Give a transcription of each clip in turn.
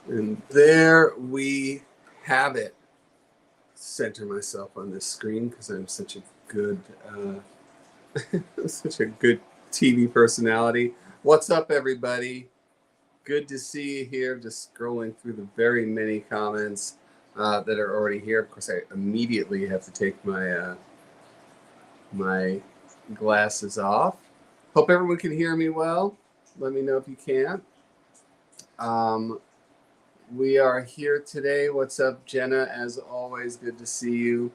And there we have it. Center myself on this screen because I'm such a good, such a good TV personality. What's up, everybody? Good to see you here. Just scrolling through the very many comments that are already here. Of course, I immediately have to take my glasses off. Hope everyone can hear me well. Let me know if you can't. We are here today. What's up, Jenna? As always, good to see you.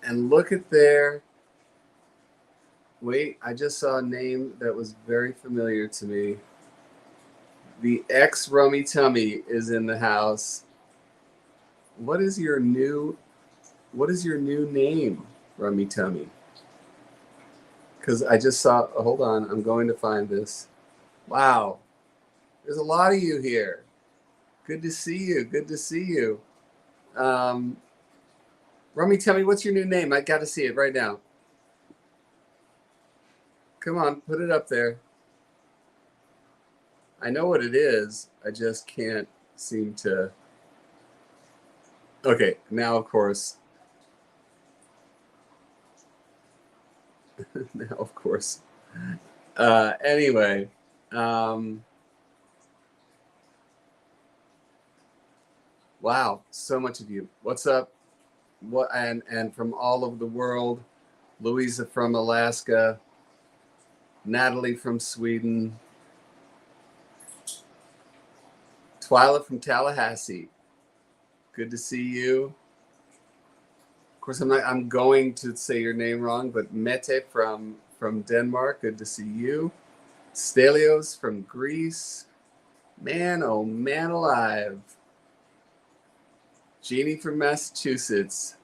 And look at there. Wait, I just saw a name that was very familiar to me. The ex Rummy Tummy is in the house. What is your new name, Rummy Tummy? Because I just saw, hold on, I'm going to find this. Wow, there's a lot of you here. Good to see you. Good to see you. Rummy, tell me, what's your new name? I got to see it right now. Come on, put it up there. I know what it is. I just can't seem to. Okay, now of course. Now of course. Anyway. Wow, so much of you. What's up? What and from all over the world. Louisa from Alaska. Natalie from Sweden. Twyla from Tallahassee. Good to see you. Of course, I'm going to say your name wrong, but Mette from Denmark. Good to see you. Stelios from Greece. Man, oh man alive. Jeannie from Massachusetts.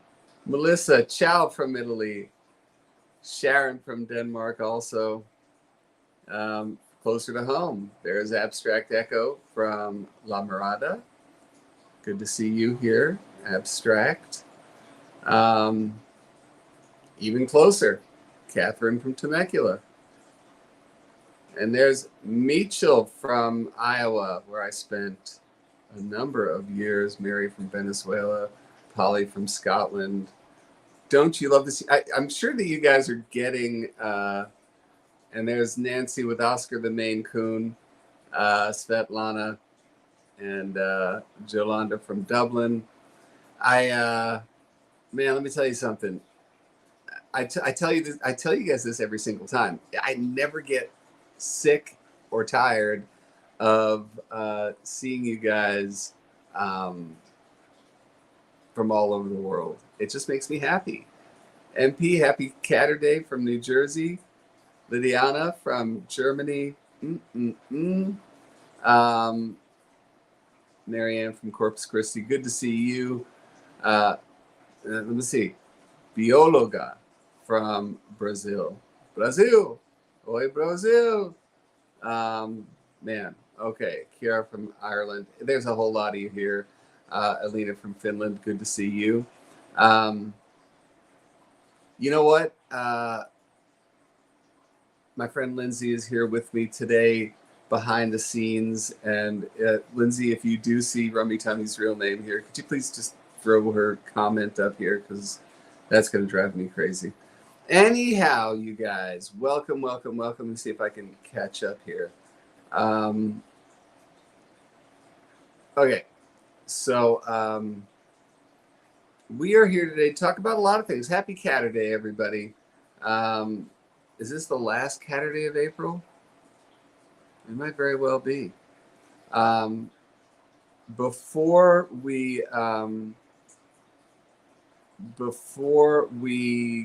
Melissa Chow from Italy. Sharon from Denmark also. Closer to home, there's Abstract Echo from La Mirada. Good to see you here, Abstract. Even closer, Catherine from Temecula. And there's Mitchell from Iowa, where I spent a number of years. Mary from Venezuela, Polly from Scotland. Don't you love this? I'm sure that you guys are getting... and there's Nancy with Oscar the Maine Coon, Svetlana, and Jolanda from Dublin. Man, let me tell you something. I tell you this. I tell you guys this every single time. I never get sick or tired of seeing you guys from all over the world. It just makes me happy. MP, happy Caturday from New Jersey. Lydiana from Germany. Marianne from Corpus Christi. Good to see you. Let me see. Biologa from Brazil. Brazil. Oi, Brazil. Man. Okay. Kiara from Ireland. There's a whole lot of you here. Alina from Finland. Good to see you. You know what? My friend Lindsay is here with me today behind the scenes. And Lindsay, if you do see Rummy Tummy's real name here, could you please just throw her comment up here? Because that's going to drive me crazy. Anyhow, you guys, welcome, welcome, welcome. Let me see if I can catch up here. Okay, so we are here today to talk about a lot of things. Happy Caturday, everybody. Is this the last Caturday of April? It might very well be. Before we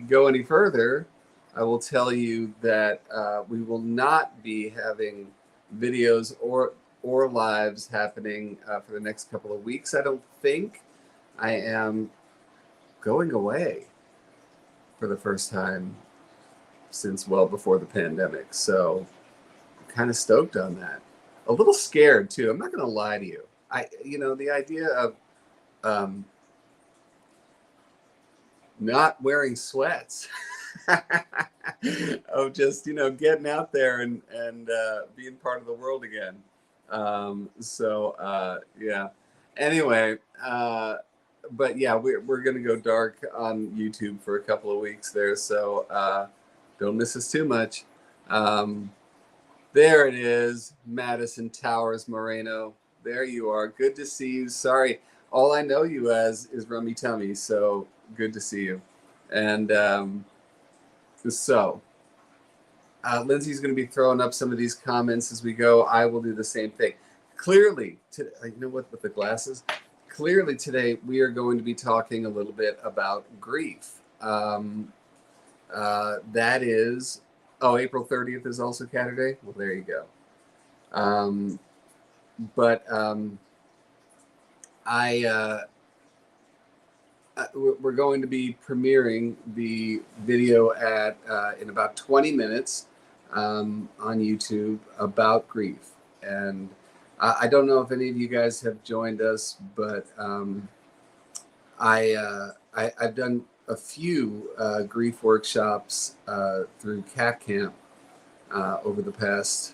go any further, I will tell you that we will not be having videos or lives happening for the next couple of weeks. I don't think. I am going away for the first time since well before the pandemic. So I'm kind of stoked on that. A little scared too. I'm not going to lie to you. The idea of not wearing sweats, of just, getting out there and being part of the world again. Yeah. Anyway, but yeah, we're gonna go dark on YouTube for a couple of weeks there, so don't miss us too much. Um, there it is, Madison Towers Moreno. There you are. Good to see you. Sorry, all I know you as is Rummy Tummy, so good to see you. And so Lindsay's going to be throwing up some of these comments as we go. I will do the same thing. Clearly, you know what, with the glasses, clearly today we are going to be talking a little bit about grief. That is, April 30th is also Caturday. Well, there you go. We're going to be premiering the video in about 20 minutes on YouTube about grief. And I don't know if any of you guys have joined us, but I've done a few grief workshops through Cat Camp over the past,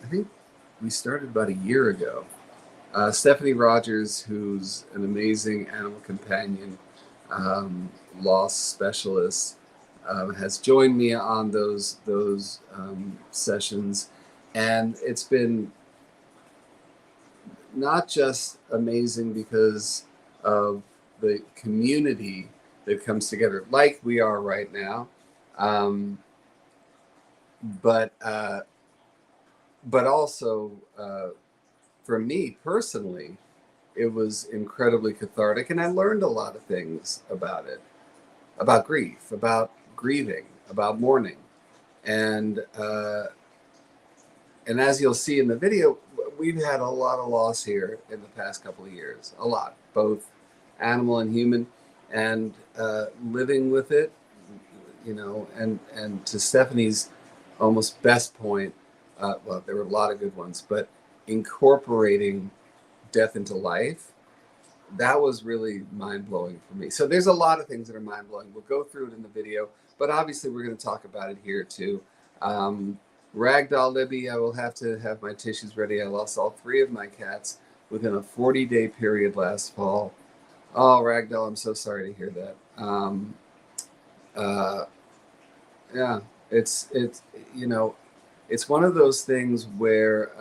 I think we started about a year ago. Stephanie Rogers, who's an amazing animal companion, loss specialist, has joined me on those sessions, and it's been not just amazing because of the community that comes together, like we are right now, but also for me personally, it was incredibly cathartic, and I learned a lot of things about it, about grief, about grieving, about mourning, and as you'll see in the video, we've had a lot of loss here in the past couple of years, a lot, both animal and human, and living with it, you know, and to Stephanie's almost best point, well, there were a lot of good ones, but incorporating death into life, that was really mind-blowing for me. So there's a lot of things that are mind-blowing. We'll go through it in the video, but obviously we're going to talk about it here too. Ragdoll Libby, I will have to have my tissues ready. I lost all 3 of my cats within a 40-day period last fall. Oh, Ragdoll, I'm so sorry to hear that. Yeah, it's you know, it's one of those things where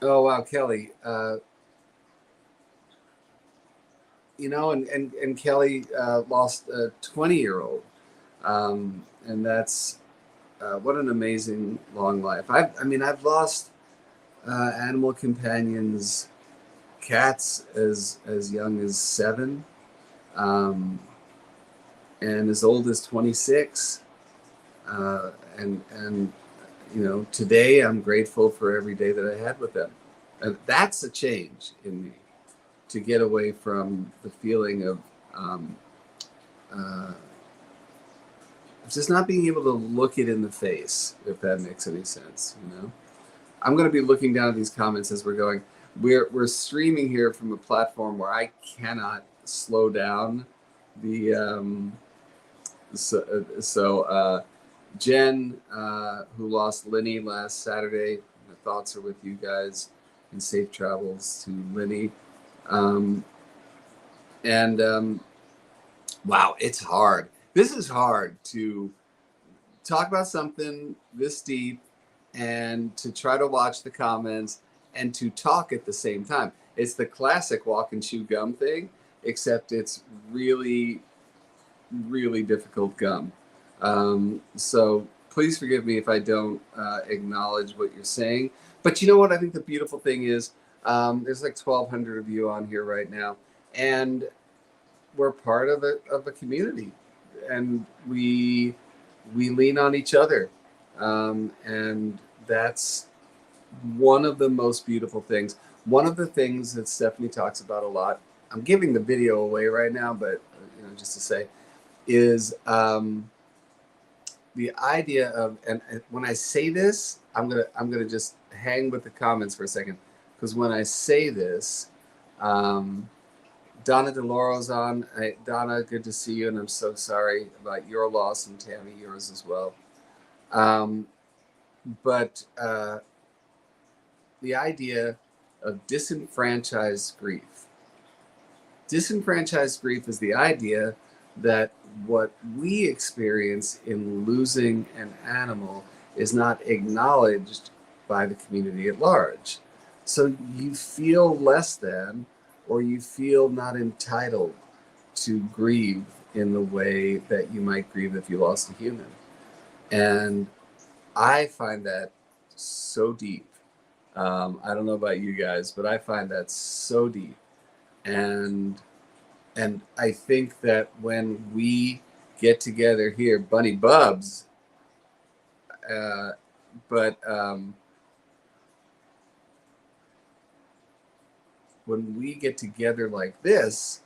oh wow, Kelly, you know, and Kelly lost a 20-year-old, and that's what an amazing long life. I mean, I've lost animal companions, cats as young as 7, and as old as 26, and you know, today I'm grateful for every day that I had with them. And that's a change in me, to get away from the feeling of just not being able to look it in the face, if that makes any sense, you know? I'm going to be looking down at these comments as we're going. We're streaming here from a platform where I cannot slow down the Jen, who lost Linny last Saturday, my thoughts are with you guys, and safe travels to Linny. Wow, it's hard. This is hard to talk about something this deep and to try to watch the comments and to talk at the same time. It's the classic walk and chew gum thing, except it's really, really difficult gum. So please forgive me if I don't acknowledge what you're saying. But you know what? I think the beautiful thing is there's like 1,200 of you on here right now, and we're part of a community, and we lean on each other, and that's one of the most beautiful things. One of the things that Stephanie talks about a lot. I'm giving the video away right now, but you know, just to say, is the idea of, and when I say this, I'm gonna just hang with the comments for a second, because when I say this, Donna DeLauro's on. Donna, good to see you, and I'm so sorry about your loss, and Tammy, yours as well. but the idea of disenfranchised grief. Disenfranchised grief is the idea that what we experience in losing an animal is not acknowledged by the community at large. So you feel less than, or you feel not entitled to grieve in the way that you might grieve if you lost a human. And I find that so deep. I don't know about you guys, but I find that so deep. And I think that when we get together here, Bunny Bubs, but when we get together like this,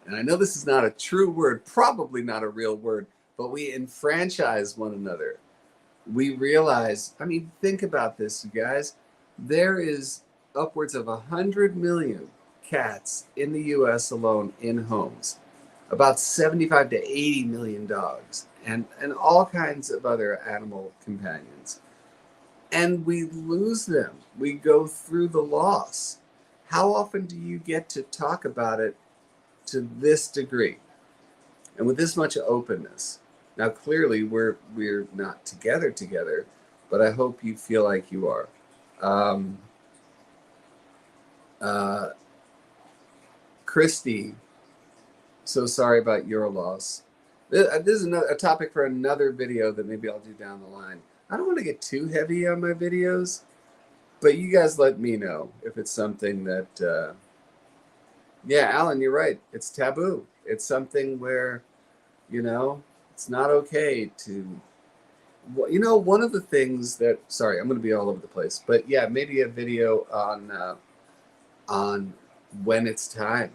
and I know this is not a true word, probably not a real word, but we enfranchise one another. We realize, I mean, think about this, you guys. There is upwards of 100 million cats in the US alone in homes, about 75 to 80 million dogs, and all kinds of other animal companions. And we lose them. We go through the loss. How often do you get to talk about it to this degree and with this much openness? Now, clearly, we're not together, but I hope you feel like you are. Christy, so sorry about your loss. This is a topic for another video that maybe I'll do down the line. I don't want to get too heavy on my videos, but you guys let me know if it's something that, yeah, Alan, you're right. It's taboo. It's something where, it's not okay to, one of the things that, sorry, I'm going to be all over the place, but yeah, maybe a video on when it's time,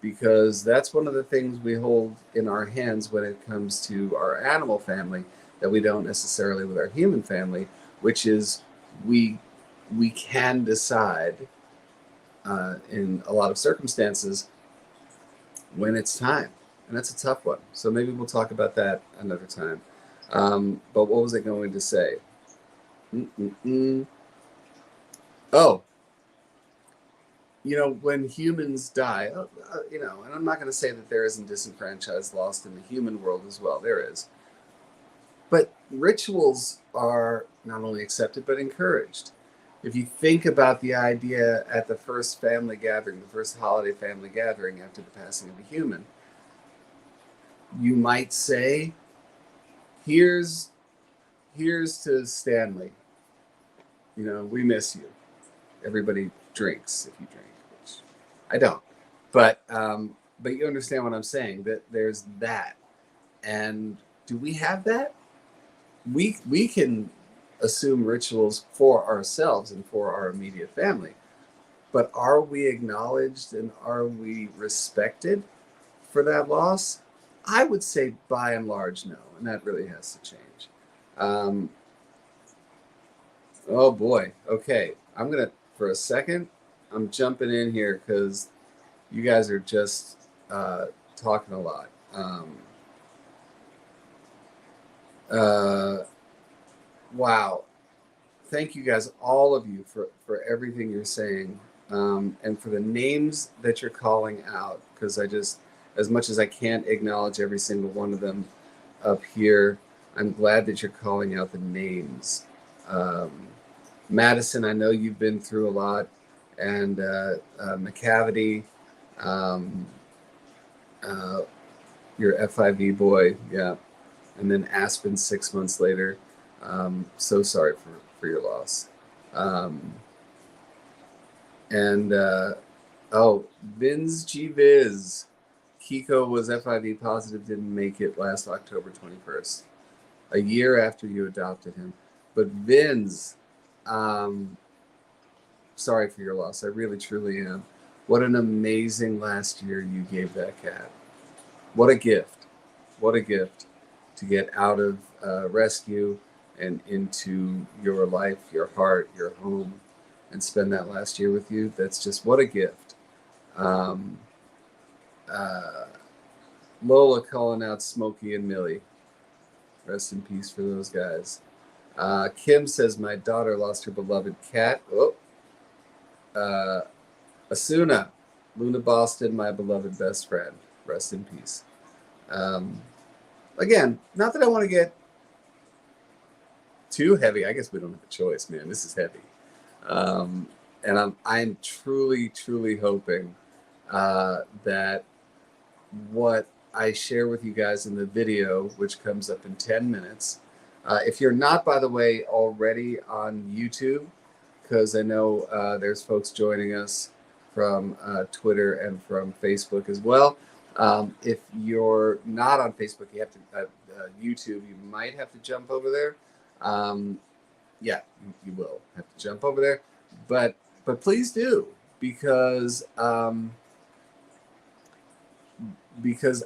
because that's one of the things we hold in our hands when it comes to our animal family that we don't necessarily with our human family, which is we can decide in a lot of circumstances when it's time. And that's a tough one. So maybe we'll talk about that another time. But what was I going to say? Oh, when humans die, and I'm not going to say that there isn't disenfranchised lost in the human world as well. There is. But rituals are not only accepted, but encouraged. If you think about the idea at the first family gathering, the first holiday family gathering after the passing of a human, you might say, here's to Stanley. We miss you. Everybody drinks if you drink, which I don't. But you understand what I'm saying, that there's that. And do we have that? We can assume rituals for ourselves and for our immediate family. But are we acknowledged and are we respected for that loss? I would say by and large, no. And that really has to change. Oh boy. Okay. For a second, I'm jumping in here because you guys are just talking a lot. Wow. Thank you guys, all of you, for everything you're saying, and for the names that you're calling out, because as much as I can't acknowledge every single one of them up here, I'm glad that you're calling out the names. Madison, I know you've been through a lot, and McCavity, your FIV boy, yeah, and then Aspen 6 months later. So sorry for your loss. Vinz G Viz, Kiko was FIV positive, didn't make it last October 21st, a year after you adopted him. But Vinz, sorry for your loss. I really, truly am. What an amazing last year you gave that cat. What a gift. What a gift to get out of rescue and into your life, your heart, your home, and spend that last year with you. That's just what a gift. Lola calling out Smokey and Millie. Rest in peace for those guys. Kim says, my daughter lost her beloved cat. Oh, Asuna, Luna Boston, my beloved best friend. Rest in peace. Again, not that I want to get too heavy. I guess we don't have a choice, man. This is heavy. And I'm truly, truly hoping that what I share with you guys in the video, which comes up in 10 minutes, if you're not, by the way, already on YouTube, because I know there's folks joining us from Twitter and from Facebook as well. If you're not on Facebook, you have to YouTube. You might have to jump over there. Yeah, you will have to jump over there, but please do, because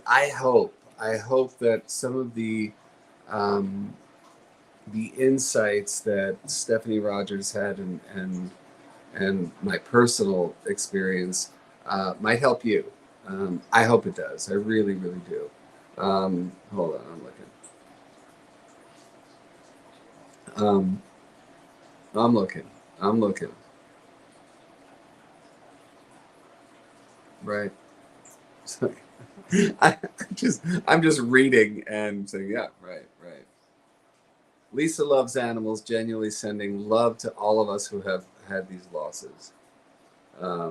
I hope that some of the insights that Stephanie Rogers had and my personal experience might help you. I hope it does. I really, really do. Hold on, I'm looking. I'm looking. Right. So, I'm just reading and saying, yeah, right. Lisa loves animals, genuinely sending love to all of us who have had these losses. I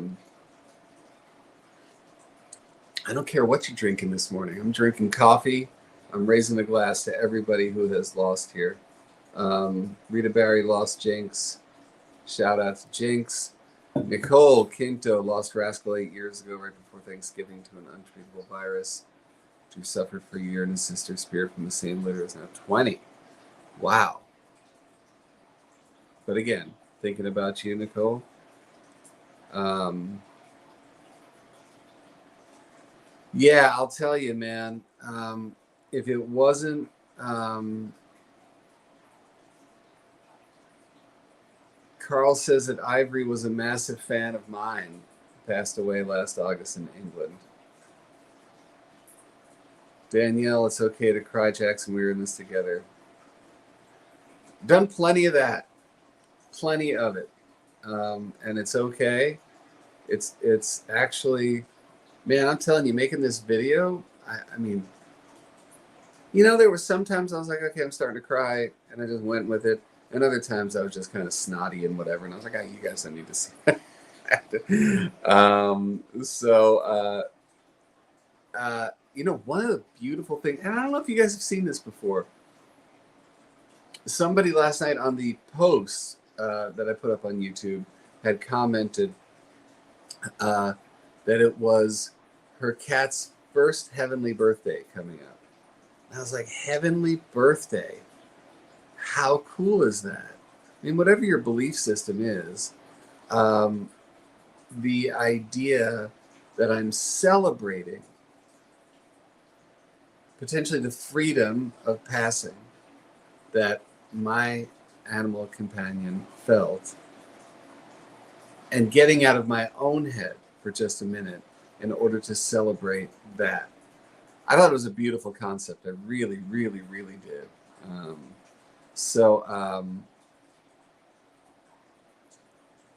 don't care what you're drinking this morning. I'm drinking coffee. I'm raising a glass to everybody who has lost here. Rita Barry lost Jinx. Shout out to Jinx. Nicole Quinto lost Rascal 8 years ago, right before Thanksgiving, to an untreatable virus. Drew suffered for a year, and his sister Spear from the same litter is now 20. Wow. But again, thinking about you, Nicole. Yeah, I'll tell you, man. If it wasn't Carl says that Ivory was a massive fan of mine. Passed away last August in England. Danielle, it's okay to cry, Jackson. We were in this together. Done plenty of that. Plenty of it. And it's okay. It's actually, man, I'm telling you, making this video, I mean, you know, there were some times I was like, okay, I'm starting to cry, and I just went with it. And other times I was just kind of snotty and whatever. And I was like, oh, you guys don't need to see that. You know, one of the beautiful things, and I don't know if you guys have seen this before. Somebody last night on the post that I put up on YouTube had commented that it was her cat's first heavenly birthday coming up. And I was like, heavenly birthday? How cool is that? I mean, whatever your belief system is, the idea that I'm celebrating potentially the freedom of passing that my animal companion felt, and getting out of my own head for just a minute in order to celebrate that. I thought it was a beautiful concept. I really, really, really did.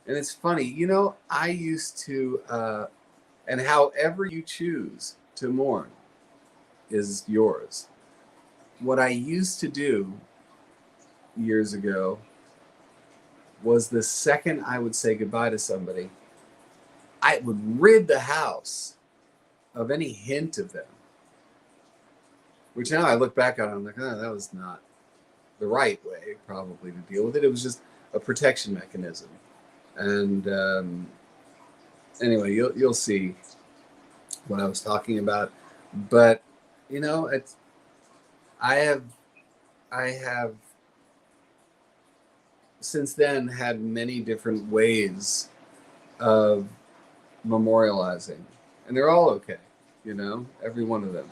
And it's funny, you know, I used to, and however you choose to mourn is yours. What I used to do years ago was the second I would say goodbye to somebody, I would rid the house of any hint of them. Which now I look back on it, I'm like, oh, that was not the right way probably to deal with it. It was just a protection mechanism. And anyway, you'll see what I was talking about. But you know, I have since then had many different ways of memorializing, and they're all okay. You know, every one of them.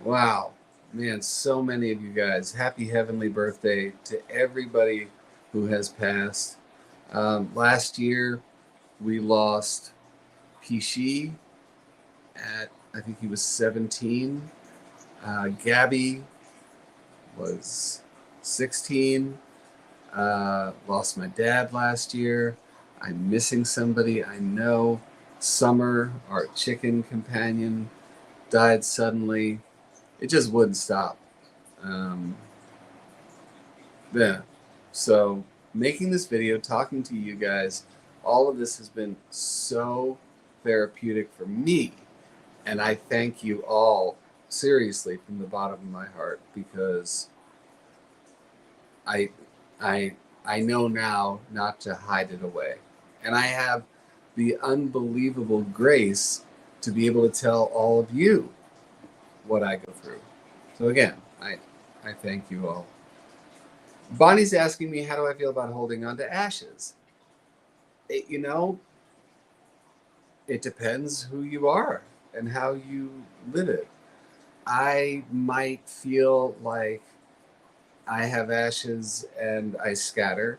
Wow, man, so many of you guys. Happy heavenly birthday to everybody who has passed. Last year, we lost Pishi at, I think he was 17. Gabby was 16. Lost my dad last year. I'm missing somebody I know. Summer, our chicken companion, died suddenly. It just wouldn't stop. Yeah. So making this video, talking to you guys, all of this has been so therapeutic for me. And I thank you all seriously from the bottom of my heart, because I I I know now not to hide it away. And I have the unbelievable grace to be able to tell all of you what I go through. So again, I thank you all. Bonnie's asking me, how do I feel about holding on to ashes? You know, it depends who you are and how you live it. I might feel like I have ashes and I scatter.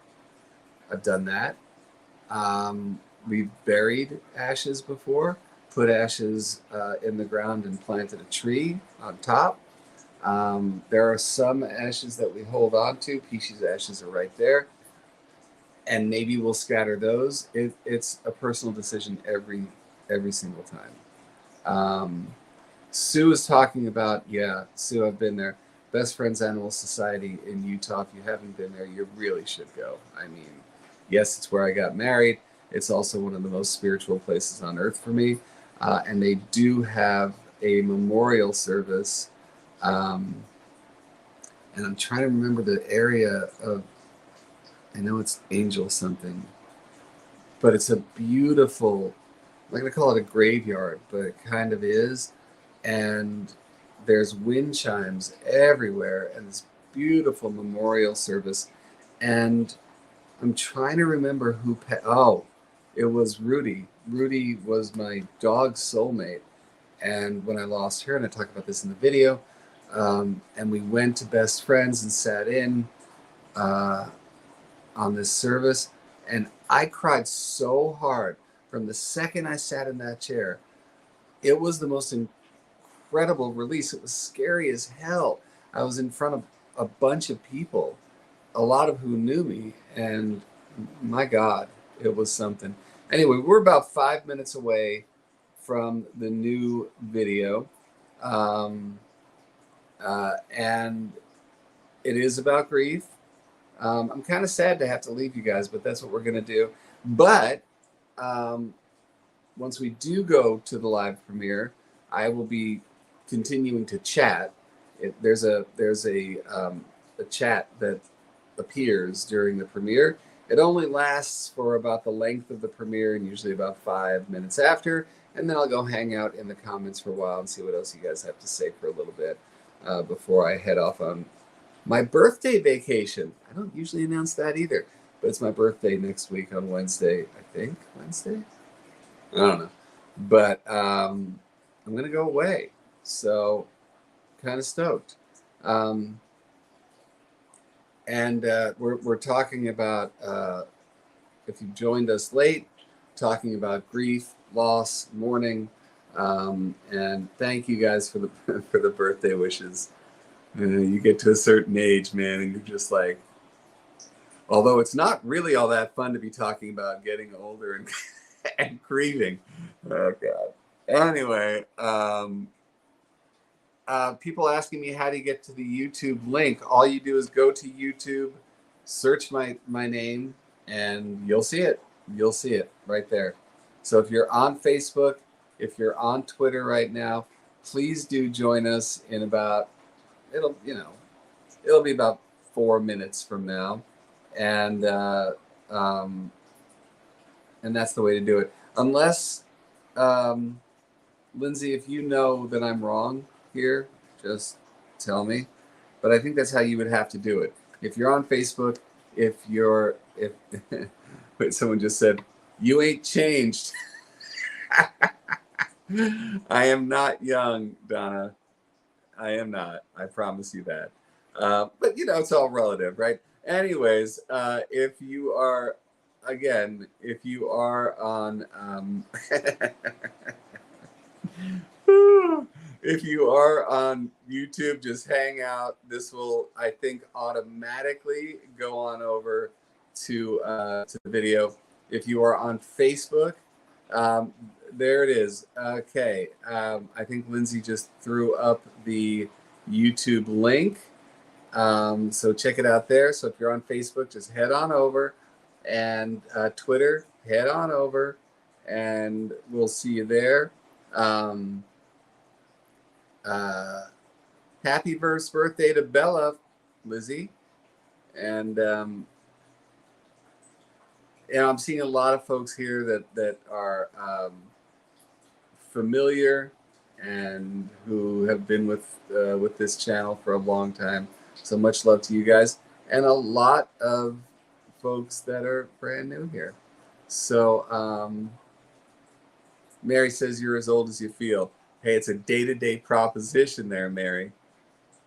I've done that. We've buried ashes before, put ashes in the ground and planted a tree on top. There are some ashes that we hold on to. Pishi's ashes are right there. And maybe we'll scatter those. It's a personal decision every single time. Sue is talking about, yeah, Sue, I've been there. Best Friends Animal Society in Utah. If you haven't been there, you really should go. I mean, yes, it's where I got married. It's also one of the most spiritual places on earth for me. And they do have a memorial service. And I'm trying to remember the area of, I know it's Angel something, but it's a beautiful, I'm not going to call it a graveyard, but it kind of is. And there's wind chimes everywhere and this beautiful memorial service. And I'm trying to remember who, oh, it was Rudy. Rudy was my dog's soulmate. And when I lost her, and I talk about this in the video, and we went to Best Friends and sat in on this service, and I cried so hard from the second I sat in that chair. It was the most incredible release. It was scary as hell. I was in front of a bunch of people, a lot of who knew me, and my God, it was something. Anyway, we're about 5 minutes away from the new video, and it is about grief. I'm kind of sad to have to leave you guys, but that's what we're going to do. But once we do go to the live premiere, I will be continuing to chat. There's a chat that appears during the premiere. It only lasts for about the length of the premiere, and usually about 5 minutes after. And then I'll go hang out in the comments for a while and see what else you guys have to say for a little bit before I head off on my birthday vacation. I don't usually announce that either, but it's my birthday next week on Wednesday, I think. Wednesday? I don't know. But I'm going to go away. So kind of stoked. And we're talking about, if you've joined us late, talking about grief, loss, mourning, and thank you guys for the for the birthday wishes. You get to a certain age, man, and you're just like, although it's not really all that fun to be talking about getting older and and grieving. Oh God. Anyway, people asking me how do you get to the YouTube link. All you do is go to YouTube, search my name, and you'll see it. You'll see it right there. So if you're on Facebook, if you're on Twitter right now, please do join us in about, it'll be about 4 minutes from now. And that's the way to do it. Unless, Lindsay, if you know that I'm wrong here, just tell me. But I think that's how you would have to do it. If you're on Facebook, if wait, someone just said, you ain't changed. I am not young, Donna. I am not. I promise you that. But it's all relative, right? Anyways, if you are on If you are on YouTube, just hang out. This will, I think, automatically go on over to the video. If you are on Facebook, there it is. Okay, I think Lindsay just threw up the YouTube link. So check it out there. So if you're on Facebook, just head on over, and Twitter, head on over, and we'll see you there. Happy first birthday to Bella, Lizzie. And I'm seeing a lot of folks here that are familiar and who have been with this channel for a long time. So much love to you guys, and a lot of folks that are brand new here. So Mary says you're as old as you feel. Hey, it's a day-to-day proposition there, Mary.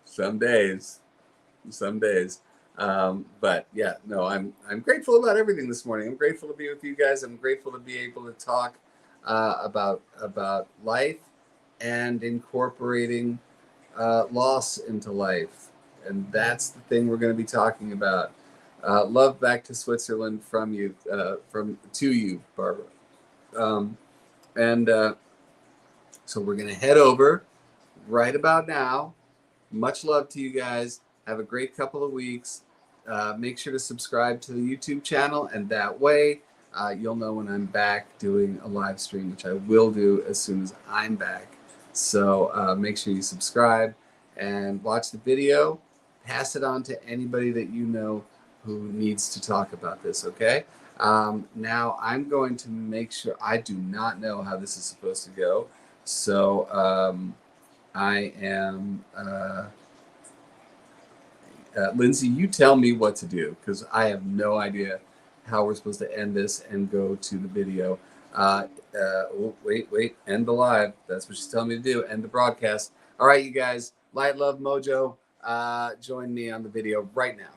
Some days. But yeah, no, I'm grateful about everything this morning. I'm grateful to be with you guys. I'm grateful to be able to talk about life and incorporating loss into life. And that's the thing we're going to be talking about. Love back to Switzerland from you, to you, Barbara. So we're going to head over right about now. Much love to you guys. Have a great couple of weeks. Make sure to subscribe to the YouTube channel, and that way you'll know when I'm back doing a live stream, which I will do as soon as I'm back. So make sure you subscribe and watch the video. Pass it on to anybody that you know who needs to talk about this, okay? Now I'm going to make sure, I do not know how this is supposed to go. So I am, Lindsay, you tell me what to do, because I have no idea how we're supposed to end this and go to the video. Wait, end the live. That's what she's telling me to do, end the broadcast. All right, you guys, light, love, mojo, join me on the video right now.